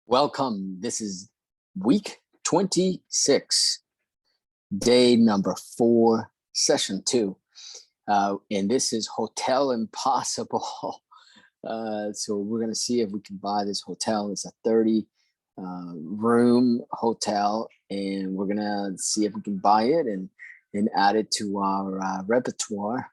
Welcome. This is week 26, day number 4, session 2. And this is Hotel Impossible. So we're going to see if we can buy this hotel. It's a 30 room hotel, and we're going to see if we can buy it and add it to our repertoire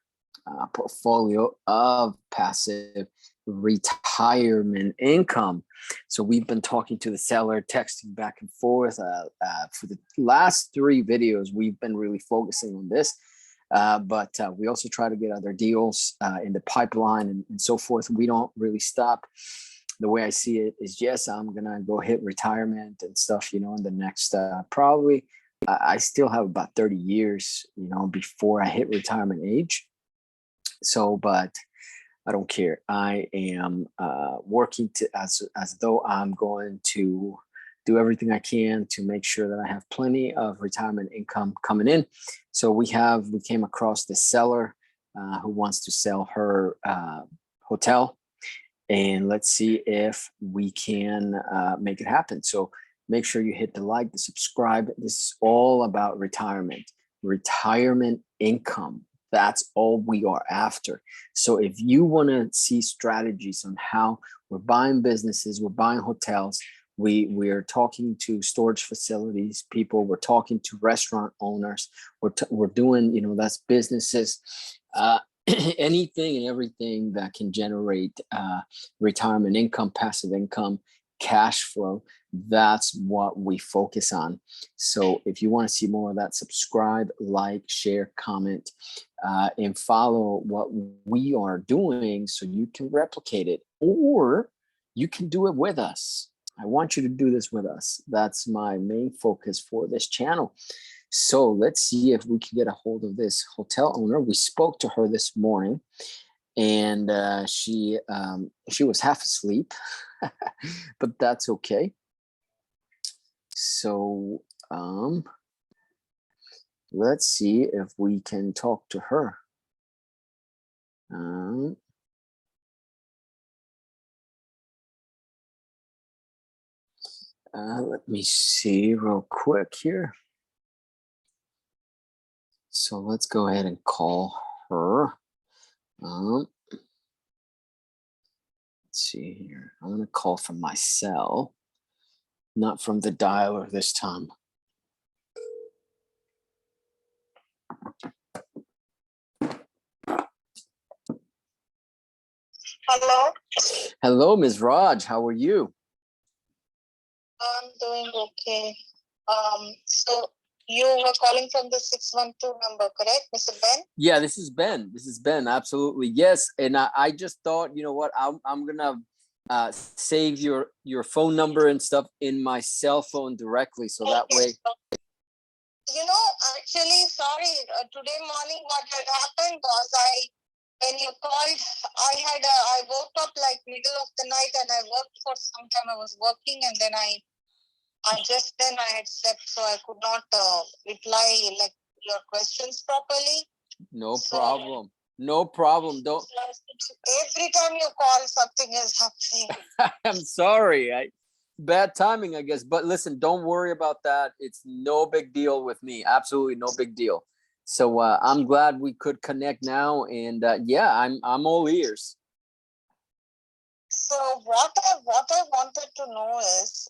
portfolio of passive retirement income. So we've been talking to the seller, texting back and forth. For the last 3 videos, we've been really focusing on this, but we also try to get other deals in the pipeline and so forth. We don't really stop. The way I see it is, yes, I'm gonna go hit retirement and stuff, in the next probably I still have about 30 years, before I hit retirement age. So, but I don't care. I am working as though I'm going to do everything I can to make sure that I have plenty of retirement income coming in. So we came across the seller who wants to sell her hotel, and let's see if we can make it happen. So make sure you hit the like, the subscribe. This is all about retirement income. That's all we are after. So if you want to see strategies on how we're buying businesses, we're buying hotels, we're talking to storage facilities people, we're talking to restaurant owners, we're doing, that's businesses, anything and everything that can generate retirement income, passive income, cash flow. That's what we focus on. So if you want to see more of that, subscribe, like, share, comment, and follow what we are doing so you can replicate it, or you can do it with us. I want you to do this with us. That's my main focus for this channel. So let's see if we can get a hold of this hotel owner. We spoke to her this morning, and she was half asleep, but that's okay. So let's see if we can talk to her. Let me see real quick here. So let's go ahead and call her. Let's see here. I'm going to call from my cell, not from the dialer this time. Hello. Hello, Ms. Raj. How are you? I'm doing okay. So you were calling from the 612 number, correct, Mr. Ben? Yeah, this is Ben. This is Ben. Absolutely. Yes. And I just thought, you know what, I'm going to save your phone number and stuff in my cell phone directly. So that way. Actually, sorry, today morning what had happened was when you called, I woke up like middle of the night and I worked for some time. I was working, and then I had slept, so I could not reply like your questions properly. No problem. No problem. Don't. Every time you call, something is happening. I'm sorry. Bad timing, I guess. But listen, don't worry about that. It's no big deal with me. Absolutely no big deal. So I'm glad we could connect now, and yeah, I'm all ears. So what I wanted to know is,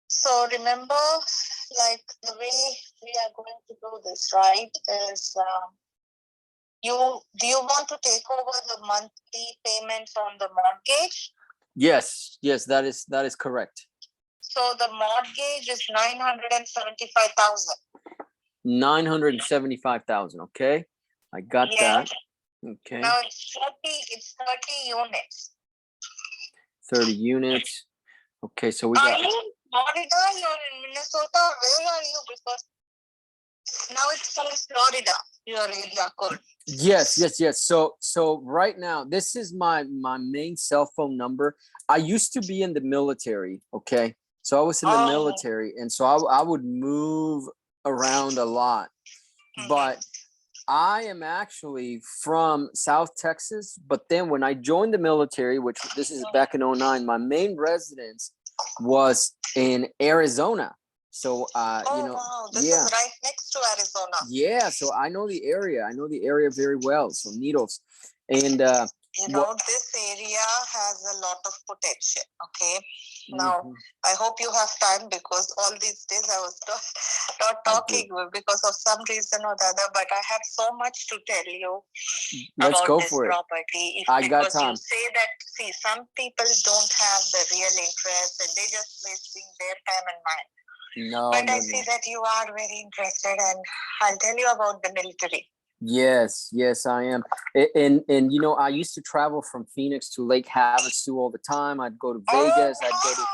so remember, like the way we are going to do this, right? Is do you want to take over the monthly payments on the mortgage? Yes, that is correct. So the mortgage is 975,000. 975,000. Okay, I got that. Okay. Now it's 30 units. 30 units. Okay, so we got. Are you in Florida? You're in Minnesota? Where are you? Because now it's Florida, your area code. Yes. So right now, this is my main cell phone number. I used to be in the military. Okay, so I was in the military, and so I would move around a lot. But I am actually from South Texas, but then when I joined the military, which this is back in 09, my main residence was in Arizona. So, Wow, this is right next to Arizona. Yeah, so I know the area. I know the area very well. So Needles, and this area has a lot of potential. Okay, now I hope you have time because all these days I was not talking because of some reason or the other. But I have so much to tell you about this property. I got time. You say that, see, some people don't have the real interest and they just wasting their time and mine. But I see that you are very interested, and I'll tell you about the military. Yes, I am. And I used to travel from Phoenix to Lake Havasu all the time. I'd go to Vegas. I'd go to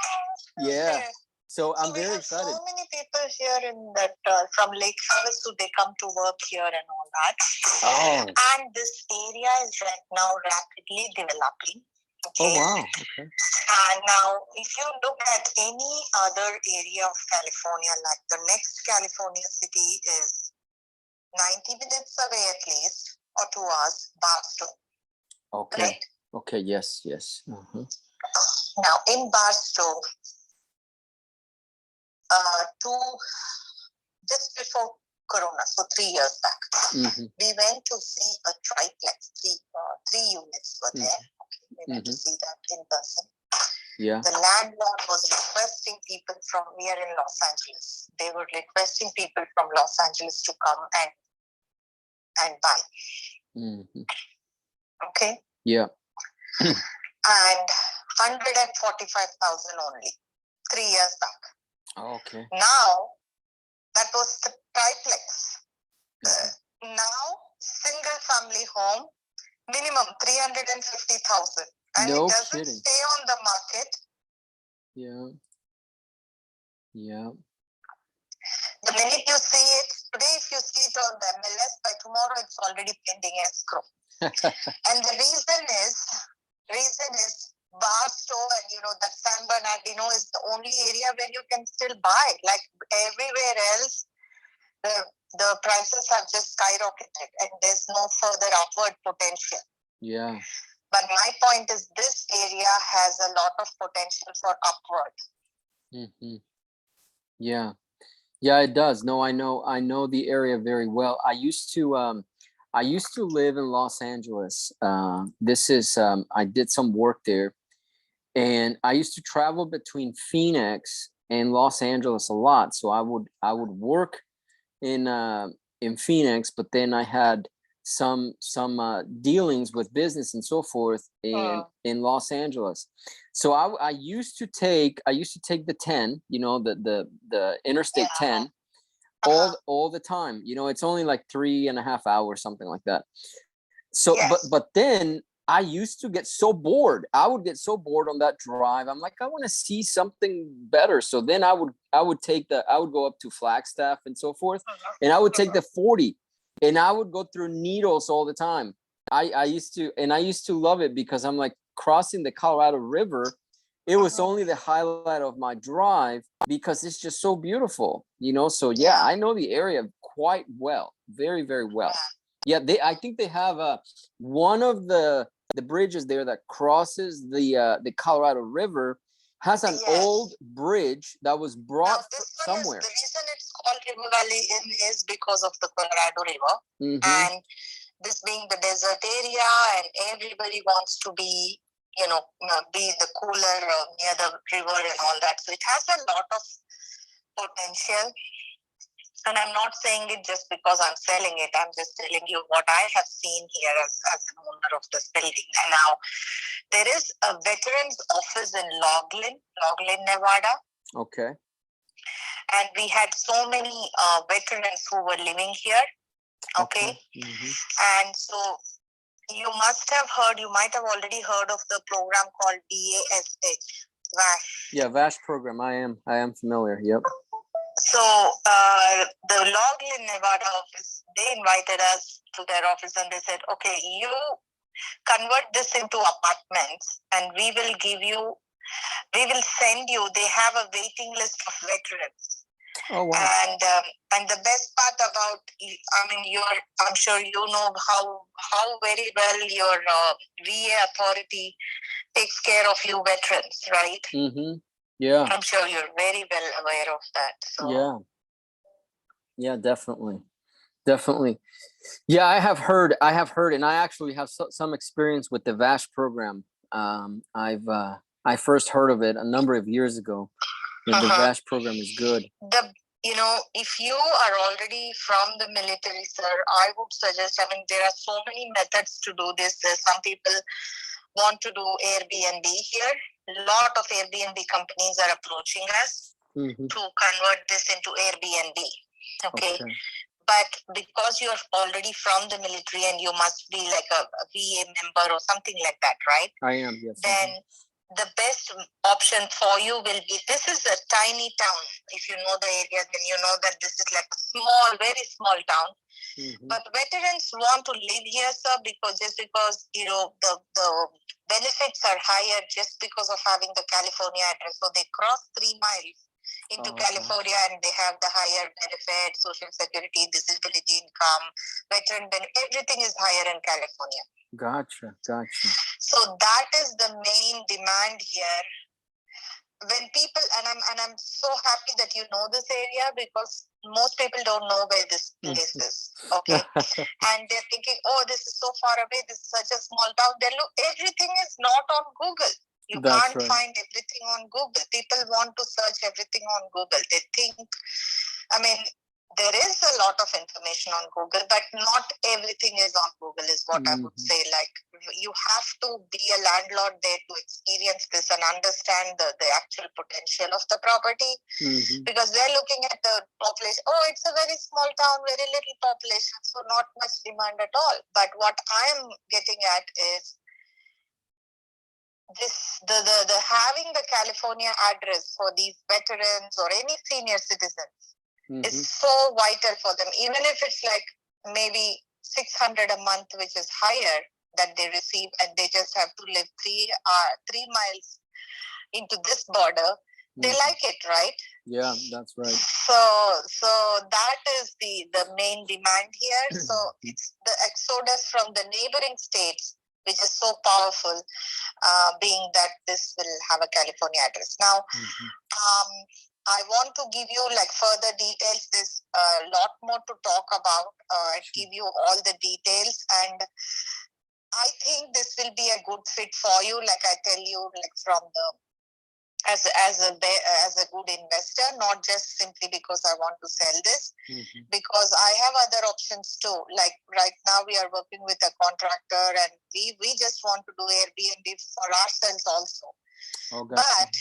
Okay. So I'm very excited. So many people here in that from Lake Havasu, they come to work here and all that. Oh. And this area is right now rapidly developing. Okay. Oh wow. Okay. And now, if you look at any other area of California, like the next California city is 90 minutes away at least, or 2 hours, Barstow. Okay. Right? Okay. Yes. Uh-huh. Now, in Barstow, just before Corona, so 3 years back, we went to see a triplex. Three units were there. We went to see that in person. Yeah. The landlord was requesting people from, we are in Los Angeles. They were requesting people from Los Angeles to come and buy. Okay. Yeah. And 145,000 only 3 years back. Okay. Now that was the triplex. Now single family home, minimum 350,000. And it doesn't stay on the market. Yeah. The minute you see it, today if you see it on the MLS, by tomorrow it's already pending escrow. And the reason is Barstow and that San Bernardino is the only area where you can still buy. Like everywhere else, the prices have just skyrocketed and there's no further upward potential. Yeah. But my point is this area has a lot of potential for upward. Yeah, it does. No, I know the area very well. I used to live in Los Angeles. I did some work there, and I used to travel between Phoenix and Los Angeles a lot. So I would work in Phoenix, but then I had some dealings with business and so forth in Los Angeles. So I used to take the 10, the Interstate 10 all the time. It's only like 3.5 hours, something like that. So but then I used to get so bored. I would get so bored on that drive. I'm like, I want to see something better. So then I would go up to Flagstaff and so forth, and I would take the 40. And I would go through Needles all the time. I used to love it because I'm like crossing the Colorado River. It was only the highlight of my drive because it's just so beautiful, So yeah, I know the area quite well, very, very well. Yeah, I think they have one of the bridges there that crosses the Colorado River has an old bridge that was brought somewhere. The reason it's called River Valley is because of the Colorado River. And this being the desert area and everybody wants to be, be the cooler near the river and all that. So it has a lot of potential. And I'm not saying it just because I'm selling it. I'm just telling you what I have seen here as an owner of this building. And now there is a veterans office in Loughlin, Nevada. Okay. And we had so many veterans who were living here. Okay. And so you might have already heard of the program called VASH. Yeah, VASH program. I am familiar. Yep. So the Loughlin, Nevada office, they invited us to their office and they said, okay, you convert this into apartments and we will send you, they have a waiting list of veterans. Oh, wow. And the best part about, I'm sure you know how very well your VA authority takes care of you veterans, right? Mm-hmm. Yeah. I'm sure you're very well aware of that. So Yeah, definitely. Definitely. Yeah, I have heard, and I actually have some experience with the VASH program. I first heard of it a number of years ago. The VASH program is good. If you are already from the military, sir, I would suggest, there are so many methods to do this. Some people want to do Airbnb here. A lot of Airbnb companies are approaching us to convert this into Airbnb. Okay. But because you're already from the military and you must be like a VA member or something like that, right? I am, yes. Then the best option for you will be, this is a tiny town. If you know the area, then you know that this is like a small, very small town. But veterans want to live here, sir, because the benefits are higher just because of having the California address. So they cross 3 miles into California and they have the higher benefit, social security, disability income, veteran benefit, everything is higher in California. Gotcha. So that is the main demand here. When people, and I'm so happy that you know this area, because most people don't know where this place is. Okay. And they're thinking, oh, this is so far away, this is such a small town. Everything is not on Google. You can't find everything on Google. People want to search everything on Google. They think, there is a lot of information on Google, but not everything is on Google, is what I would say. Like, you have to be a landlord there to experience this and understand the actual potential of the property. Because they're looking at the population. Oh, it's a very small town, very little population, so not much demand at all. But what I'm getting at is the having the California address for these veterans or any senior citizens is so vital for them. Even if it's like maybe $600 a month, which is higher, that they receive, and they just have to live 3 miles into this border, they like it, right? Yeah, that's right. So that is the main demand here. So it's the exodus from the neighboring states, which is so powerful, being that this will have a California address. Now, I want to give you like further details. There's a lot more to talk about. I give you all the details, and I think this will be a good fit for you. Like I tell you, like from the as a good investor, not just simply because I want to sell this, because I have other options too. Like right now we are working with a contractor, and we just want to do Airbnb for ourselves also. But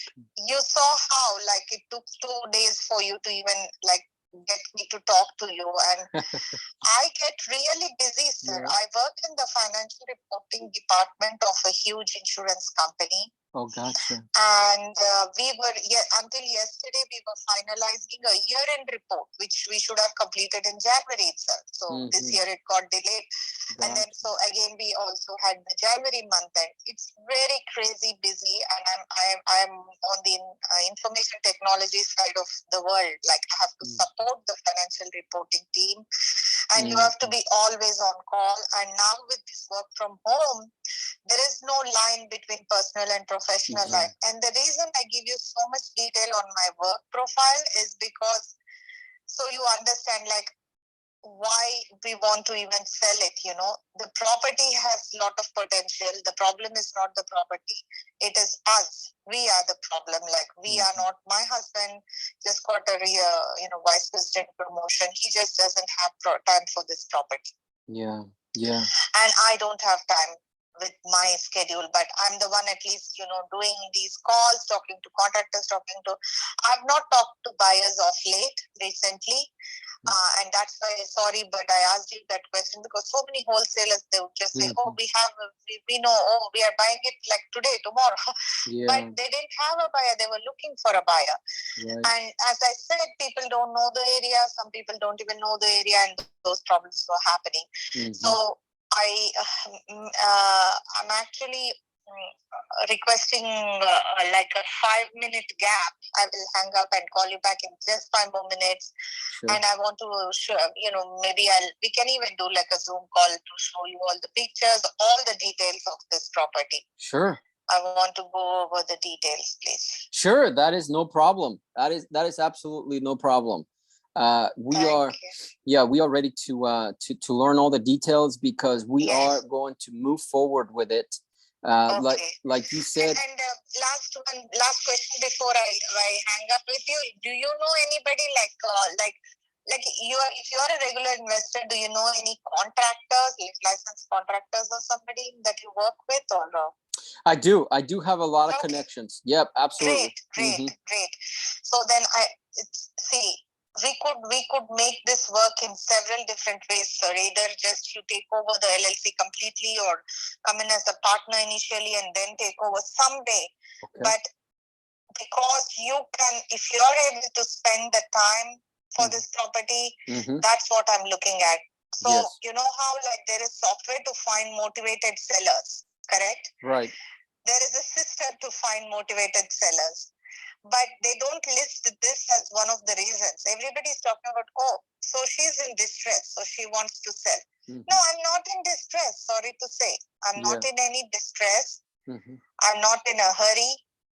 you saw how like it took 2 days for you to even like get me to talk to you, and I get really busy, sir. I work in the financial reporting department of a huge insurance company. Oh, gotcha. And until yesterday, we were finalizing a year-end report, which we should have completed in January itself. So this year it got delayed. And then so again, we also had the January month end. It's very crazy busy, and I'm on the information technology side of the world. Like I have to support the financial reporting team, and you have to be always on call. And now with this work from home, there is no line between personal and professional life. And the reason I give you so much detail on my work profile is because so you understand like why we want to even sell it. The property has a lot of potential. The problem is not the property, it is us. We are the problem. Like we are not. My husband just got a vice president promotion. He just doesn't have time for this property. And I don't have time with my schedule, but I'm the one at least, doing these calls, talking to contractors, I've not talked to buyers of late recently. And that's why, sorry, but I asked you that question because so many wholesalers, they would just say, oh, we know, oh, we are buying it like today, tomorrow. But they didn't have a buyer. They were looking for a buyer. And as I said, people don't know the area. Some people don't even know the area, and those problems were happening. So I'm actually requesting like a 5-minute gap. I will hang up and call you back in just 5 more minutes. Sure. And I want to show, maybe we can even do like a Zoom call to show you all the pictures, all the details of this property. Sure. I want to go over the details, please. Sure, that is no problem. That is absolutely no problem. We are ready to learn all the details, because we are going to move forward with it. Like you said. And last question before I hang up with you. Do you know anybody like if you are a regular investor, do you know any contractors, licensed contractors or somebody that you work with, or no? I do have a lot of connections. Yep, absolutely. Great. So then we could make this work in several different ways, sir. Either just you take over the LLC completely, or come in as a partner initially and then take over someday. Okay. But because you can, if you're able to spend the time for this property, that's what I'm looking at. So you know how like there is software to find motivated sellers, correct? Right. There is a system to find motivated sellers, but they don't list this as one of the reasons. Everybody's talking about, so she's in distress, so she wants to sell. No, I'm not in distress. Sorry to say, I'm not in any distress. I'm not in a hurry,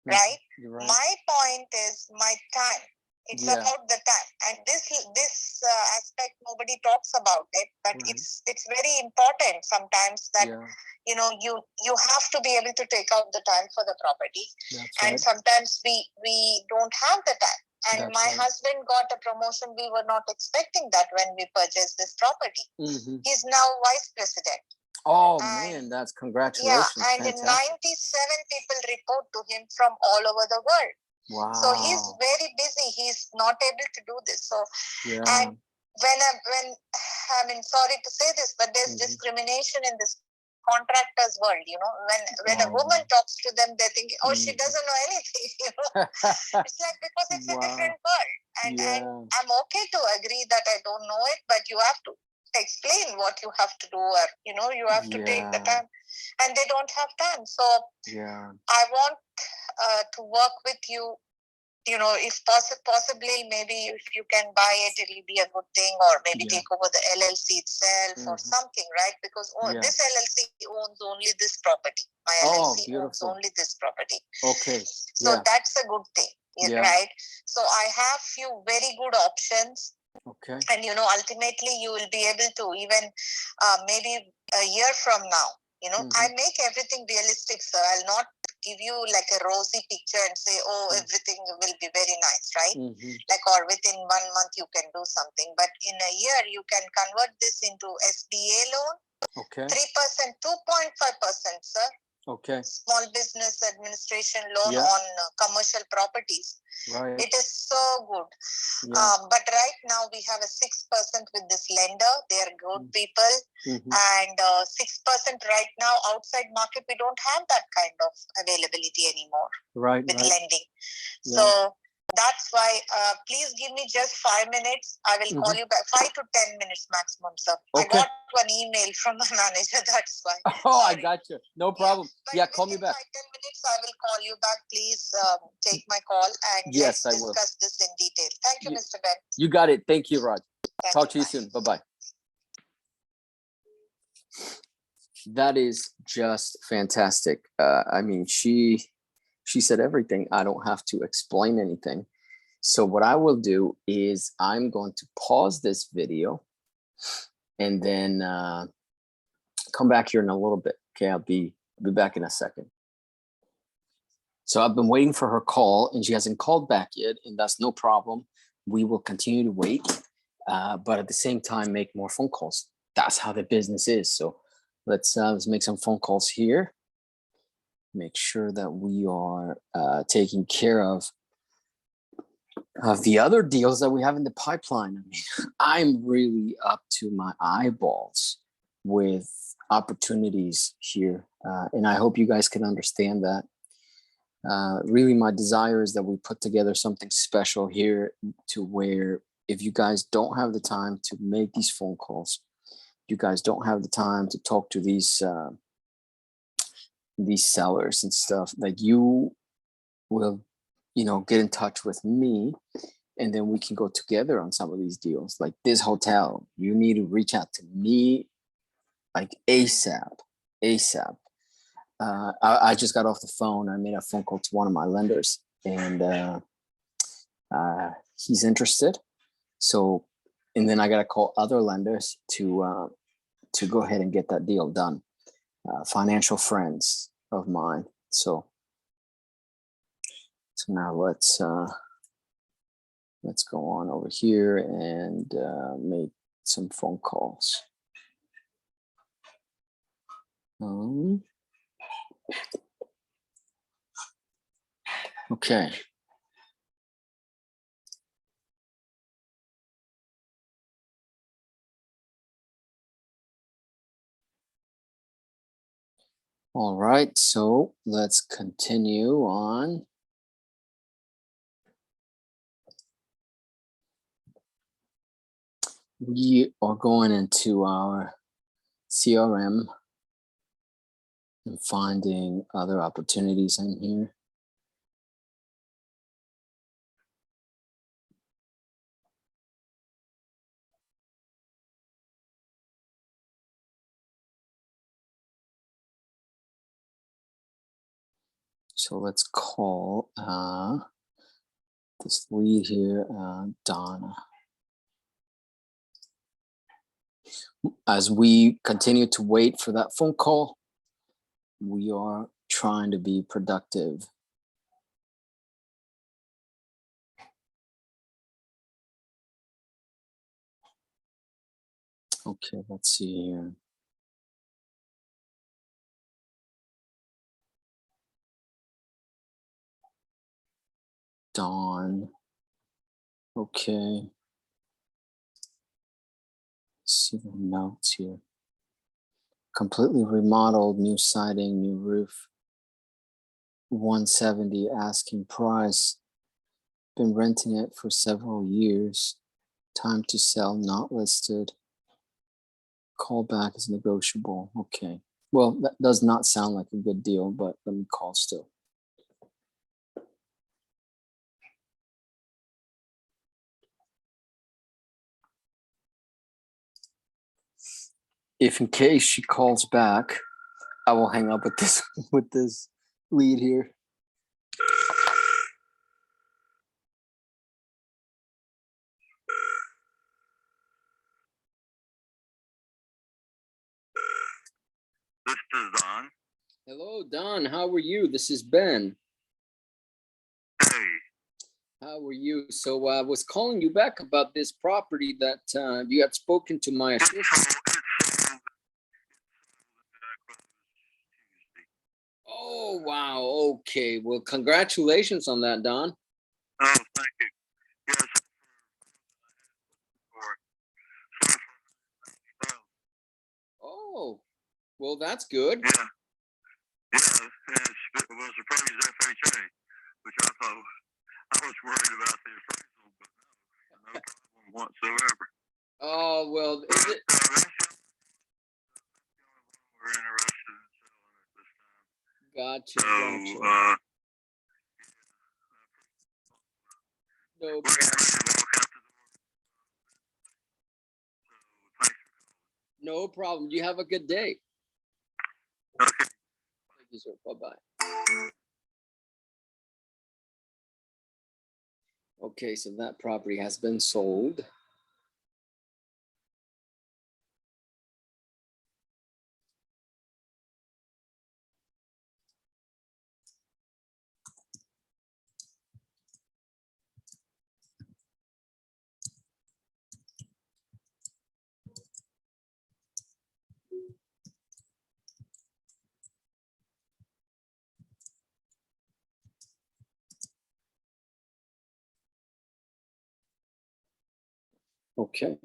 right? Right? My point is my time. It's about the time, and this aspect nobody talks about it, but it's very important sometimes that you have to be able to take out the time for the property. That's and right. sometimes we don't have the time. And my husband got a promotion we were not expecting that when we purchased this property. He's now vice president. Oh, man, that's congratulations. Yeah, and 97 people report to him from all over the world. Wow. So he's very busy. He's not able to do this. So, and when I mean, sorry to say this, but there's discrimination in this contractors world. When a woman talks to them, they think, she doesn't know anything. It's like, because it's a different world, and I'm okay to agree that I don't know it, but you have to explain what you have to do, or you have to take the time, and they don't have time. So I want to work with you, if possibly, maybe if you can buy it, it'll be a good thing, or maybe take over the LLC itself or something, right? Because this LLC owns only this property. My LLC owns only this property. Okay. So that's a good thing, right? So I have few very good options. Okay. And ultimately you will be able to even maybe a year from now, I make everything realistic, sir. I'll not give you like a rosy picture and say, everything will be very nice, right? Like, or within 1 month you can do something. But in a year, you can convert this into SBA loan. Okay. 3%, 2.5%, sir. Okay. Small Business Administration loan on commercial properties. Right. It is so good. But right now we have a 6% with this lender. They are good people. And 6% right now outside market, we don't have that kind of availability anymore. Right. With lending. So that's why, please give me just 5 minutes. I will call you back. 5 to 10 minutes maximum, sir. Okay. I got one email from my manager. That's why. Sorry. I got you. No problem. Call me back. 5-10 minutes, I will call you back. Please take my call and let's discuss this in detail. Thank you, Mr. Ben. You got it. Thank you, Raj. Talk to you soon. Bye-bye. That is just fantastic. I mean, she said everything. I don't have to explain anything. So what I will do is I'm going to pause this video and then come back here in a little bit. Okay, I'll be back in a second. So I've been waiting for her call and she hasn't called back yet, and that's no problem. We will continue to wait, but at the same time, make more phone calls. That's how the business is. So let's make some phone calls here. Make sure that we are taking care of the other deals that we have in the pipeline. I mean, I'm really up to my eyeballs with opportunities here. And I hope you guys can understand that. Really, my desire is that we put together something special here to where if you guys don't have the time to make these phone calls, you guys don't have the time to talk to these these sellers and stuff, like you will, get in touch with me, and then we can go together on some of these deals. Like this hotel, you need to reach out to me like ASAP. ASAP. I just got off the phone. I made a phone call to one of my lenders, and he's interested. So, and then I got to call other lenders to go ahead and get that deal done. Financial friends of mine. So now let's go on over here and make some phone calls. Okay. All right, so let's continue on. We are going into our CRM and finding other opportunities in here. So let's call this lead here, Donna. As we continue to wait for that phone call, we are trying to be productive. Okay, let's see here. Dawn. Okay. Let's see the notes here. Completely remodeled, new siding, new roof. 170 asking price. Been renting it for several years. Time to sell, not listed. Callback is negotiable. Okay. Well, that does not sound like a good deal, but let me call still. If in case she calls back, I will hang up with this lead here. This is Don. Hello, Don. How are you? This is Ben. Hey. How are you? So I was calling you back about this property that you had spoken to my assistant. Oh, wow. Okay. Well, congratulations on that, Don. Oh, thank you. Yes. Oh, well, that's good. Yeah. Yeah. It was appraised FHA, which I thought I was worried about the appraisal, but no problem whatsoever. Oh, well, is it? That's the only one we're interested in selling at this time. Gotcha. So, Gotcha. No we're problem. getting ready to walk out the door. So, thanks. No problem. You have a good day. Okay. Thank you, sir. Bye-bye. Okay, so that property has been sold. Okay.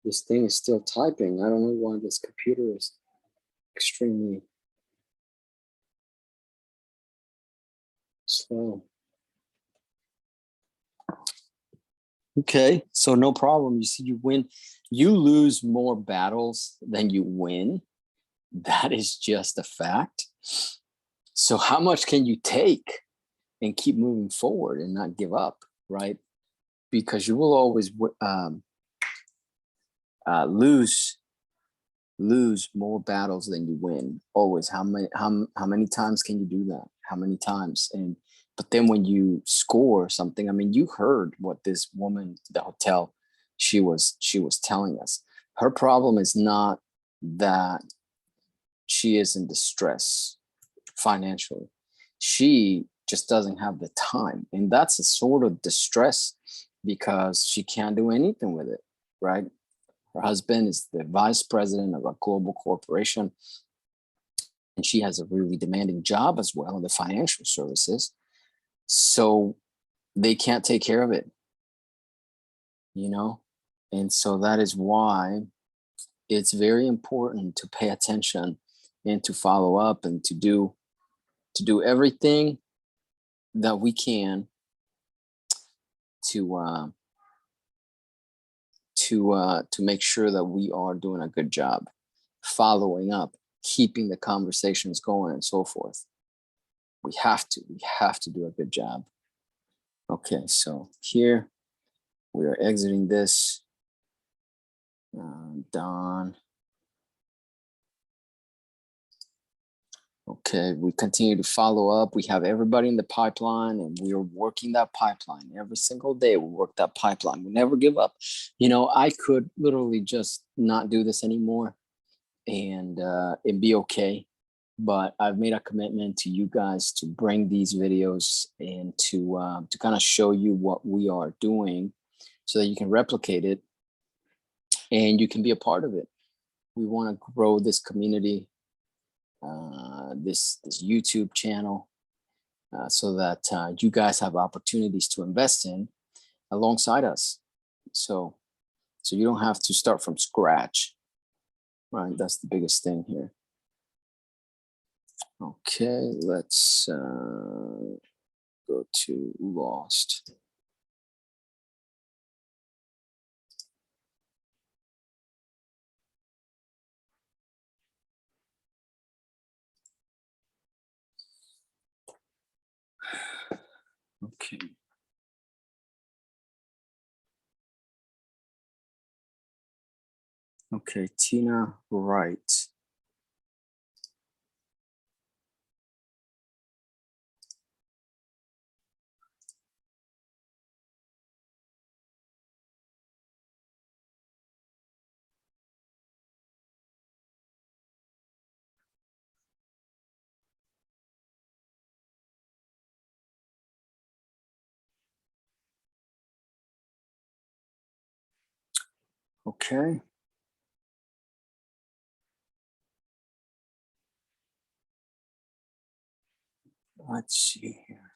This thing is still typing. I don't know why this computer is extremely slow. Okay, so no problem. You see, you win. You lose more battles than you win. That is just a fact. So how much can you take and keep moving forward and not give up, right? Because you will always lose more battles than you win. Always. How many times can you do that? How many times? But then when you score something, I mean, you heard what this woman, the hotel, she was telling us. Her problem is not that she is in distress financially. She just doesn't have the time. And that's a sort of distress because she can't do anything with it, right? Her husband is the vice president of a global corporation, and she has a really demanding job as well in the financial services. So they can't take care of it, you know? And so that is why it's very important to pay attention and to follow up and to do everything that we can to make sure that we are doing a good job following up, keeping the conversations going, and so forth. We have to do a good job. Okay, so here we are exiting this. Don. Okay, we continue to follow up. We have everybody in the pipeline, and we are working that pipeline every single day. We work that pipeline. We never give up. You know, I could literally just not do this anymore and be okay. But I've made a commitment to you guys to bring these videos and to kind of show you what we are doing so that you can replicate it and you can be a part of it. We want to grow this community, this YouTube channel, so that you guys have opportunities to invest in alongside us. So you don't have to start from scratch, right? That's the biggest thing here. Okay, let's go to Lost. Okay. Okay, Tina Wright. Okay. Let's see here.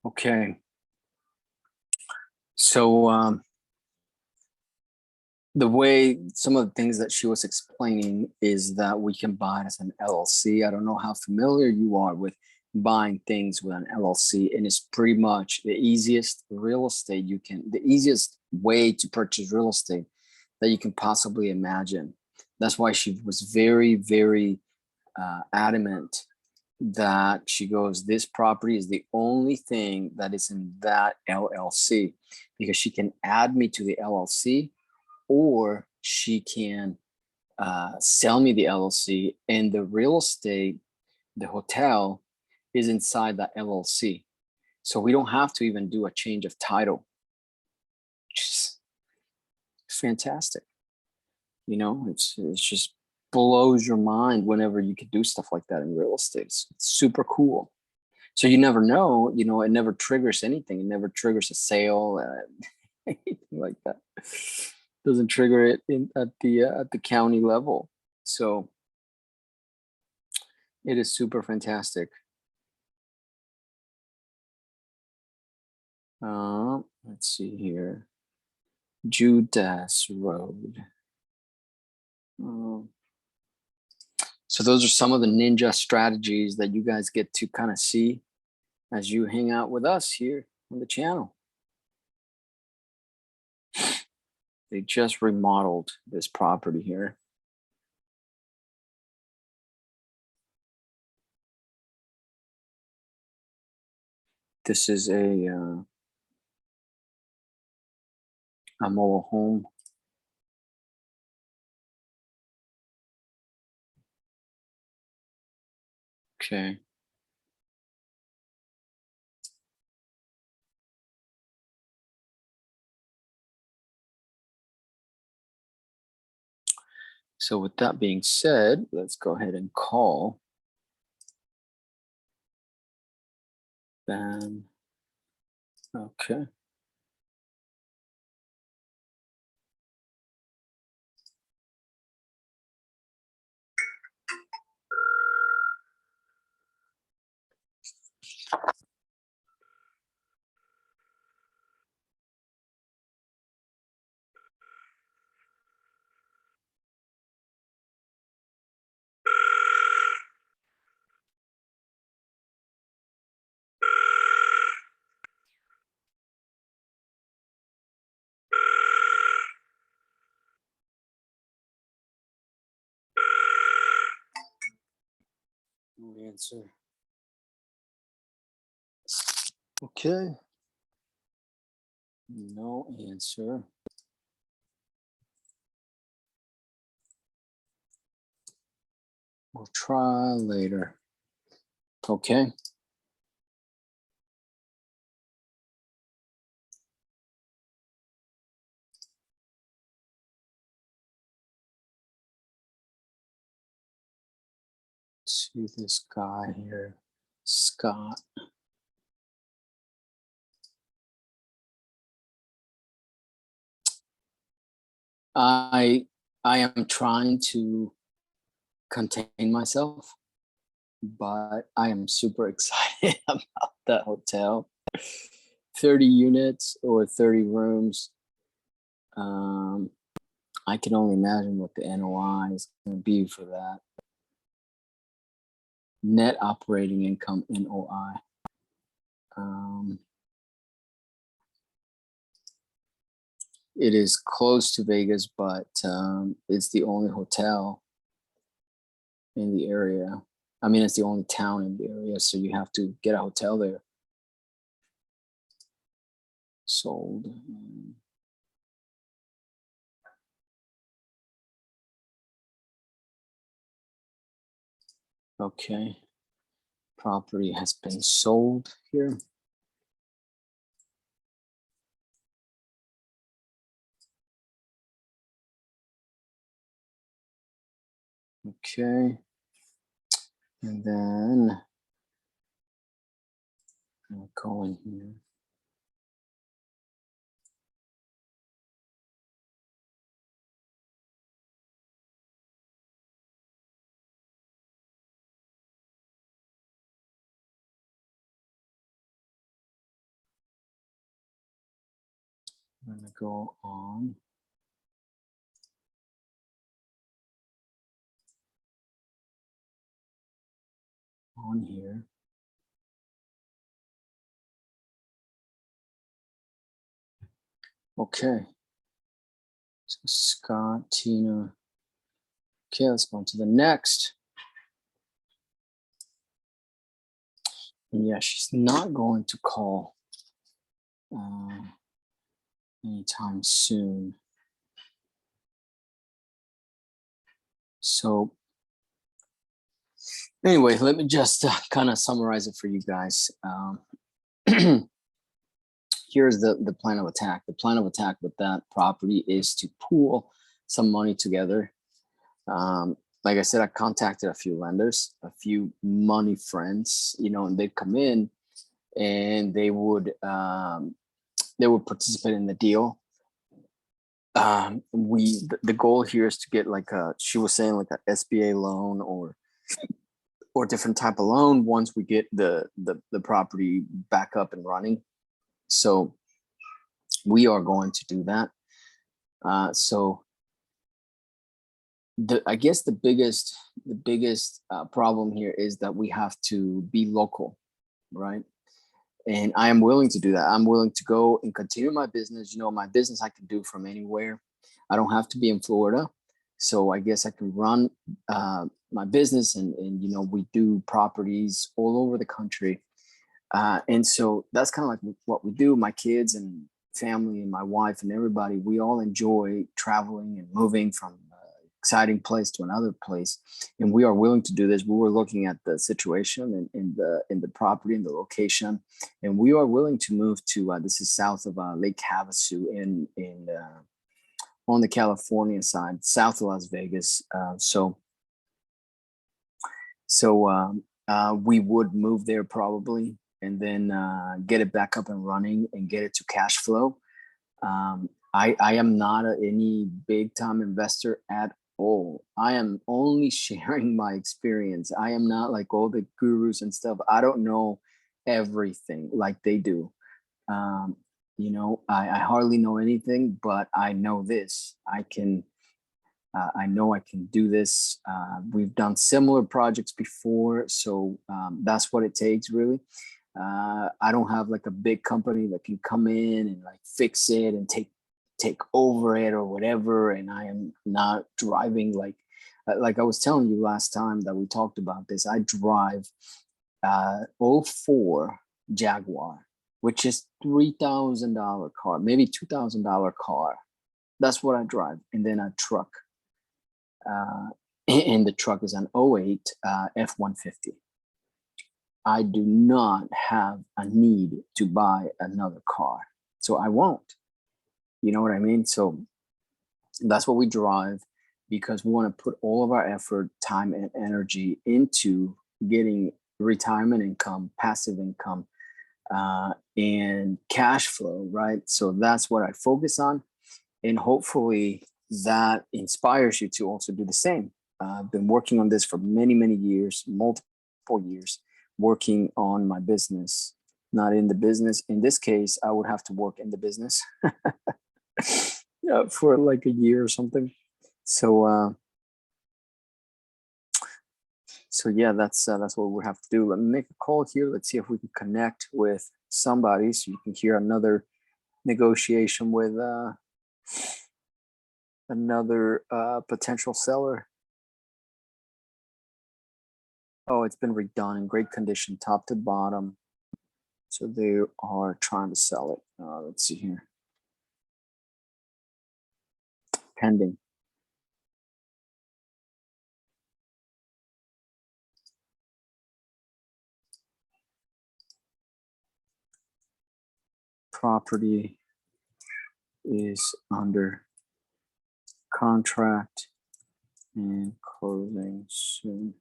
Okay. So the way some of the things that she was explaining is that we can buy it as an LLC. I don't know how familiar you are with buying things with an LLC, and it's pretty much the easiest real estate the easiest way to purchase real estate that you can possibly imagine. That's why she was very, very adamant that she goes, this property is the only thing that is in that LLC, because she can add me to the LLC, or she can sell me the LLC, and the real estate, the hotel, is inside that LLC. So we don't have to even do a change of title. Just fantastic. You know, it's just blows your mind whenever you can do stuff like that in real estate. It's super cool. So you never know, you know, it never triggers anything. It never triggers a sale, anything like that. doesn't trigger it at the county level. So it is super fantastic. Let's see here. Judas Road. So those are some of the ninja strategies that you guys get to kind of see as you hang out with us here on the channel. They just remodeled this property here. This is a mobile home. Okay. So with that being said, let's go ahead and call them. Okay. No answer. Okay. No answer. We'll try later. Okay. Let's see this guy here, Scott. I am trying to contain myself, but I am super excited about that hotel. 30 units or 30 rooms. I can only imagine what the NOI is going to be for that. Net operating income, NOI. It is close to Vegas, but it's the only hotel in the area. I mean, it's the only town in the area, so you have to get a hotel there. Sold. Okay. Property has been sold here. Okay. And then I'll go in here. I'm gonna go on here. Okay. So Scott, Tina. Okay, let's go on to the next. And yeah, she's not going to call anytime soon. So anyway, let me just kind of summarize it for you guys. Here's the plan of attack. The plan of attack with that property is to pool some money together. Like I said, I contacted a few lenders, a few money friends, you know, and they'd come in and they would participate in the deal. the goal here is to get like she was saying like a SBA loan or different type of loan once we get the property back up and running. So we are going to do that. So I guess the biggest problem here is that we have to be local, right? And I am willing to do that. I'm willing to go and continue my business. You know, my business I can do from anywhere. I don't have to be in Florida. So I guess I can run my business and you know, we do properties all over the country. And so that's kind of like what we do. My kids and family and my wife and everybody, we all enjoy traveling and moving from exciting place to another place, and we are willing to do this. We were looking at the situation in the property and the location, and we are willing to move to this is south of Lake Havasu in on the California side, south of Las Vegas. So we would move there probably, and then get it back up and running and get it to cash flow. I am not any big time investor at all. I am only sharing my experience. I am not like all the gurus and stuff. I don't know everything like they do. You know, I hardly know anything, but I know this. I know I can do this. We've done similar projects before, so that's what it takes really. I don't have like a big company that can come in and like fix it and take over it or whatever, and I am not driving like I was telling you last time that we talked about this. I drive 04 Jaguar, which is $3,000 car, maybe $2,000 car. That's what I drive, and then a truck, and the truck is an 08 F-150. I do not have a need to buy another car, so I won't. You know what I mean? So that's what we drive, because we want to put all of our effort, time, and energy into getting retirement income, passive income, and cash flow, right? So that's what I focus on. And hopefully that inspires you to also do the same. I've been working on this for many, many years, multiple years, working on my business, not in the business. In this case, I would have to work in the business. For like a year or something. So yeah, that's what we have to do. Let me make a call here. Let's see if we can connect with somebody so you can hear another negotiation with another potential seller. Oh, it's been redone in great condition, top to bottom. So they are trying to sell it. Let's see here. Pending. Property is under contract and closing soon.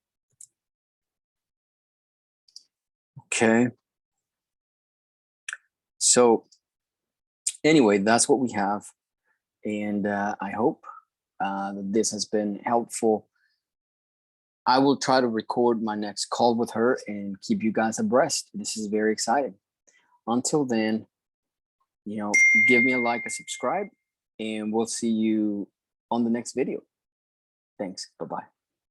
Okay. So anyway, that's what we have. And I hope that this has been helpful. I will try to record my next call with her and keep you guys abreast. This is very exciting. Until then, you know, give me a like, a subscribe, and we'll see you on the next video. Thanks. Bye-bye.